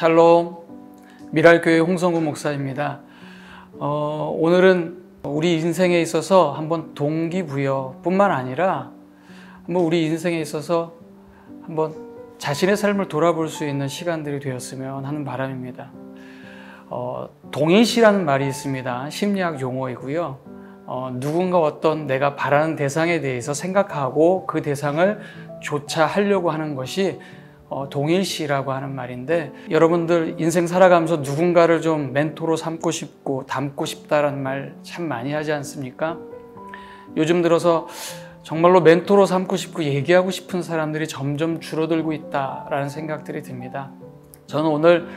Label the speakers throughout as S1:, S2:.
S1: 샬롬, 미랄교회 홍성구 목사입니다. 오늘은 우리 인생에 있어서 한번 동기부여뿐만 아니라 한번 우리 인생에 있어서 한번 자신의 삶을 돌아볼 수 있는 시간들이 되었으면 하는 바람입니다. 동일시라는 말이 있습니다. 심리학 용어이고요. 누군가 어떤 내가 바라는 대상에 대해서 생각하고 그 대상을 조차하려고 하는 것이 동일시라고 하는 말인데, 여러분들 인생 살아가면서 누군가를 좀 멘토로 삼고 싶고 닮고 싶다라는 말 참 많이 하지 않습니까? 요즘 들어서 정말로 멘토로 삼고 싶고 얘기하고 싶은 사람들이 점점 줄어들고 있다라는 생각들이 듭니다. 저는 오늘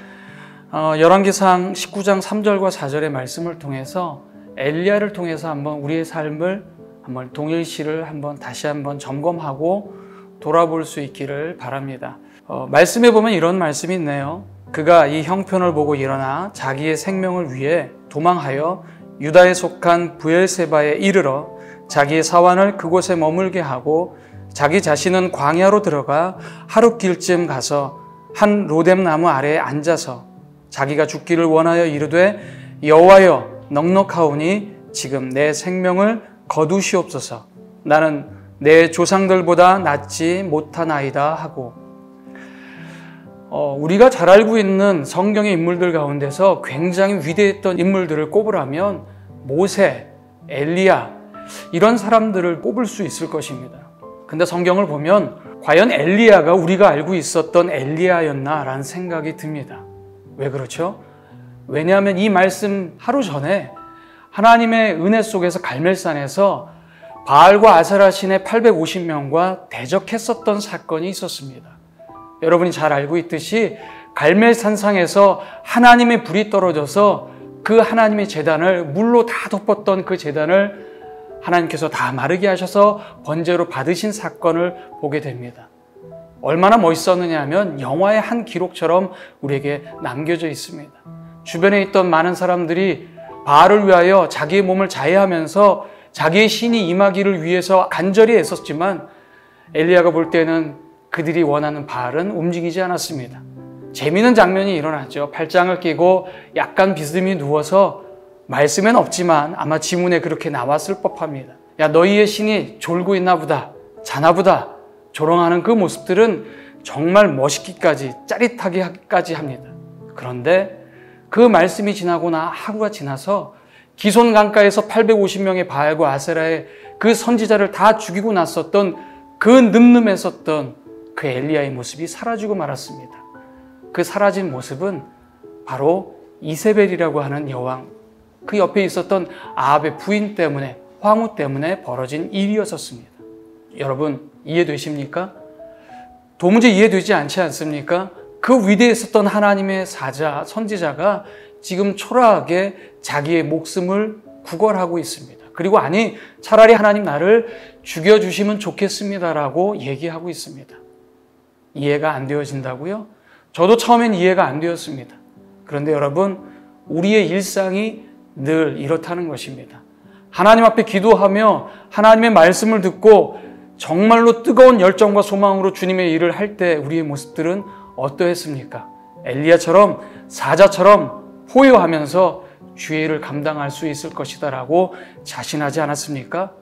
S1: 열왕기상 19장 3절과 4절의 말씀을 통해서 엘리야를 통해서 한번 우리의 삶을 한번 동일시를 다시 한번 점검하고 돌아볼 수 있기를 바랍니다. 말씀에 보면 이런 말씀이 있네요. 그가 이 형편을 보고 일어나 자기의 생명을 위해 도망하여 유다에 속한 브엘세바에 이르러 자기의 사환을 그곳에 머물게 하고 자기 자신은 광야로 들어가 하룻길쯤 가서 한 로뎀 나무 아래에 앉아서 자기가 죽기를 원하여 이르되 여호와여 넉넉하오니 지금 내 생명을 거두시옵소서. 나는 내 조상들보다 낫지 못하나이다 하고, 우리가 잘 알고 있는 성경의 인물들 가운데서 굉장히 위대했던 인물들을 꼽으라면 모세, 엘리야 이런 사람들을 꼽을 수 있을 것입니다. 근데 성경을 보면 과연 엘리야가 우리가 알고 있었던 엘리야였나라는 생각이 듭니다. 왜 그렇죠? 왜냐하면 이 말씀 하루 전에 하나님의 은혜 속에서 갈멜산에서 바알과 아세라 신의 850명과 대적했었던 사건이 있었습니다. 여러분이 잘 알고 있듯이 갈멜산상에서 하나님의 불이 떨어져서 그 하나님의 제단을 물로 다 덮었던 그 제단을 하나님께서 다 마르게 하셔서 번제로 받으신 사건을 보게 됩니다. 얼마나 멋있었느냐 하면 영화의 한 기록처럼 우리에게 남겨져 있습니다. 주변에 있던 많은 사람들이 바알을 위하여 자기의 몸을 자해하면서 자기의 신이 임하기를 위해서 간절히 애썼지만 엘리야가 볼 때는 그들이 원하는 바알은 움직이지 않았습니다. 재미있는 장면이 일어났죠. 팔짱을 끼고 약간 비스듬히 누워서 말씀엔 없지만 아마 지문에 그렇게 나왔을 법합니다. 야, 너희의 신이 졸고 있나 보다, 자나 보다 조롱하는 그 모습들은 정말 멋있기까지 짜릿하게까지 합니다. 그런데 그 말씀이 지나고나 하루가 지나서 기손 강가에서 850명의 바알과 아세라의 그 선지자를 다 죽이고 났었던 그 늠름했었던 그 엘리야의 모습이 사라지고 말았습니다. 그 사라진 모습은 바로 이세벨이라고 하는 여왕, 그 옆에 있었던 아합의 부인 때문에, 황후 때문에 벌어진 일이었었습니다. 여러분 이해되십니까? 도무지 이해되지 않지 않습니까? 그 위대했었던 하나님의 사자, 선지자가 지금 초라하게 자기의 목숨을 구걸하고 있습니다. 그리고 아니 차라리 하나님 나를 죽여주시면 좋겠습니다라고 얘기하고 있습니다. 이해가 안 되어진다고요? 저도 처음엔 이해가 안 되었습니다. 그런데 여러분, 우리의 일상이 늘 이렇다는 것입니다. 하나님 앞에 기도하며 하나님의 말씀을 듣고 정말로 뜨거운 열정과 소망으로 주님의 일을 할 때 우리의 모습들은 어떠했습니까? 엘리야처럼 사자처럼 포효하면서 주의 일을 감당할 수 있을 것이다 라고 자신하지 않았습니까?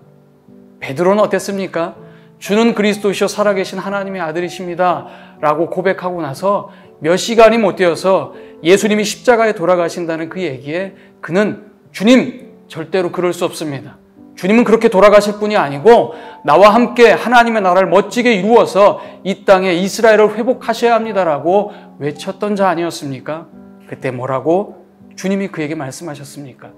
S1: 베드로는 어땠습니까? 주는 그리스도시요 살아계신 하나님의 아들이십니다 라고 고백하고 나서 몇 시간이 못 되어서 예수님이 십자가에 돌아가신다는 그 얘기에 그는 주님 절대로 그럴 수 없습니다. 주님은 그렇게 돌아가실 분이 아니고 나와 함께 하나님의 나라를 멋지게 이루어서 이 땅에 이스라엘을 회복하셔야 합니다라고 외쳤던 자 아니었습니까? 그때 뭐라고 주님이 그에게 말씀하셨습니까?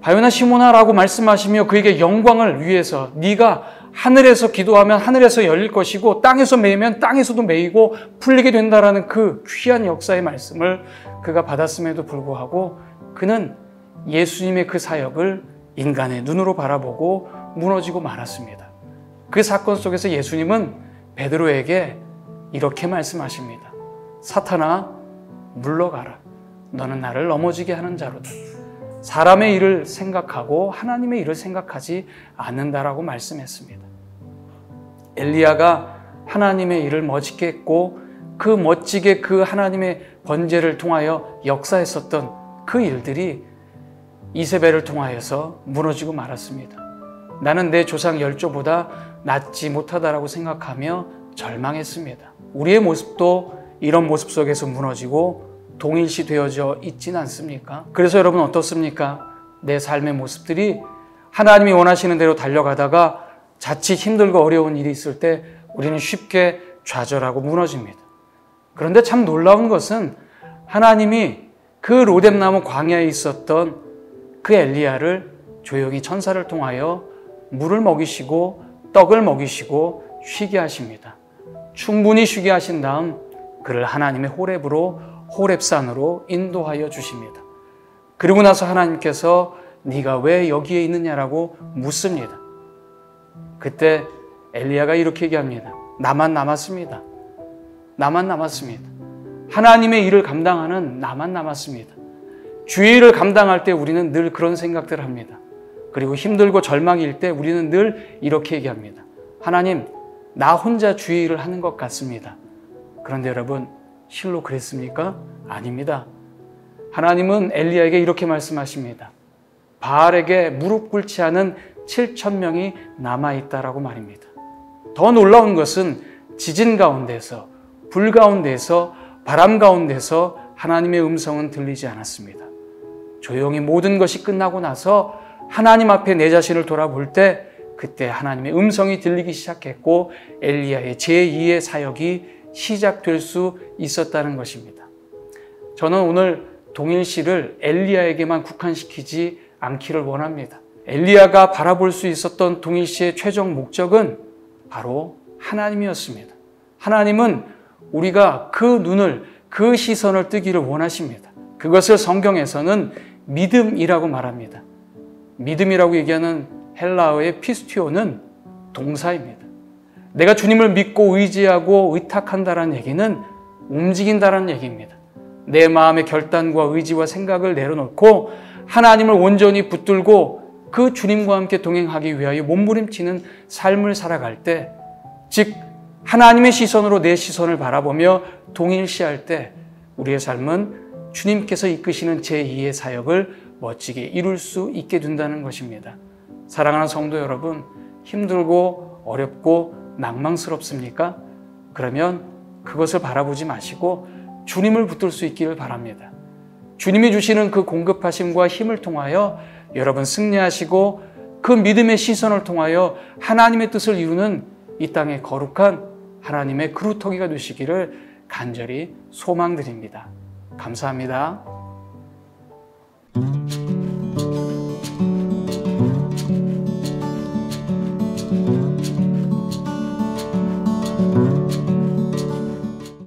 S1: 바요나 시몬아라고 말씀하시며 그에게 영광을 위해서 네가 하늘에서 기도하면 하늘에서 열릴 것이고 땅에서 매이면 땅에서도 매이고 풀리게 된다라는 그 귀한 역사의 말씀을 그가 받았음에도 불구하고 그는 예수님의 그 사역을 인간의 눈으로 바라보고 무너지고 말았습니다. 그 사건 속에서 예수님은 베드로에게 이렇게 말씀하십니다. 사탄아, 물러가라. 너는 나를 넘어지게 하는 자로다. 사람의 일을 생각하고 하나님의 일을 생각하지 않는다라고 말씀했습니다. 엘리야가 하나님의 일을 멋있게 했고 그 멋지게 그 하나님의 번제를 통하여 역사했었던 그 일들이 이세벨을 통하여서 무너지고 말았습니다. 나는 내 조상 열조보다 낫지 못하다라고 생각하며 절망했습니다. 우리의 모습도 이런 모습 속에서 무너지고 동일시 되어져 있지는 않습니까? 그래서 여러분 어떻습니까? 내 삶의 모습들이 하나님이 원하시는 대로 달려가다가 자칫 힘들고 어려운 일이 있을 때 우리는 쉽게 좌절하고 무너집니다. 그런데 참 놀라운 것은 하나님이 그 로뎀나무 광야에 있었던 그 엘리야를 조용히 천사를 통하여 물을 먹이시고 떡을 먹이시고 쉬게 하십니다. 충분히 쉬게 하신 다음 그를 하나님의 호렙산으로 인도하여 주십니다. 그리고 나서 하나님께서 네가 왜 여기에 있느냐라고 묻습니다. 그때 엘리야가 이렇게 얘기합니다. 나만 남았습니다. 나만 남았습니다. 하나님의 일을 감당하는 나만 남았습니다. 주의 일을 감당할 때 우리는 늘 그런 생각들을 합니다. 그리고 힘들고 절망일 때 우리는 늘 이렇게 얘기합니다. 하나님, 나 혼자 주의 일을 하는 것 같습니다. 그런데 여러분, 실로 그랬습니까? 아닙니다. 하나님은 엘리야에게 이렇게 말씀하십니다. 바알에게 무릎 꿇지 않은 7,000명이 남아있다라고 말입니다. 더 놀라운 것은 지진 가운데서, 불 가운데서, 바람 가운데서 하나님의 음성은 들리지 않았습니다. 조용히 모든 것이 끝나고 나서 하나님 앞에 내 자신을 돌아볼 때 그때 하나님의 음성이 들리기 시작했고 엘리야의 제2의 사역이 시작될 수 있었다는 것입니다. 저는 오늘 동일시를 엘리야에게만 국한시키지 않기를 원합니다. 엘리야가 바라볼 수 있었던 동일시의 최종 목적은 바로 하나님이었습니다. 하나님은 우리가 그 눈을, 그 시선을 뜨기를 원하십니다. 그것을 성경에서는 믿음이라고 말합니다. 믿음이라고 얘기하는 헬라어의 피스티오는 동사입니다. 내가 주님을 믿고 의지하고 의탁한다는 얘기는 움직인다는 얘기입니다. 내 마음의 결단과 의지와 생각을 내려놓고 하나님을 온전히 붙들고 그 주님과 함께 동행하기 위하여 몸부림치는 삶을 살아갈 때, 즉 하나님의 시선으로 내 시선을 바라보며 동일시할 때 우리의 삶은 주님께서 이끄시는 제2의 사역을 멋지게 이룰 수 있게 된다는 것입니다. 사랑하는 성도 여러분, 힘들고 어렵고 낭망스럽습니까? 그러면 그것을 바라보지 마시고 주님을 붙들 수 있기를 바랍니다. 주님이 주시는 그 공급하심과 힘을 통하여 여러분 승리하시고 그 믿음의 시선을 통하여 하나님의 뜻을 이루는 이 땅의 거룩한 하나님의 그루터기가 되시기를 간절히 소망드립니다. 감사합니다.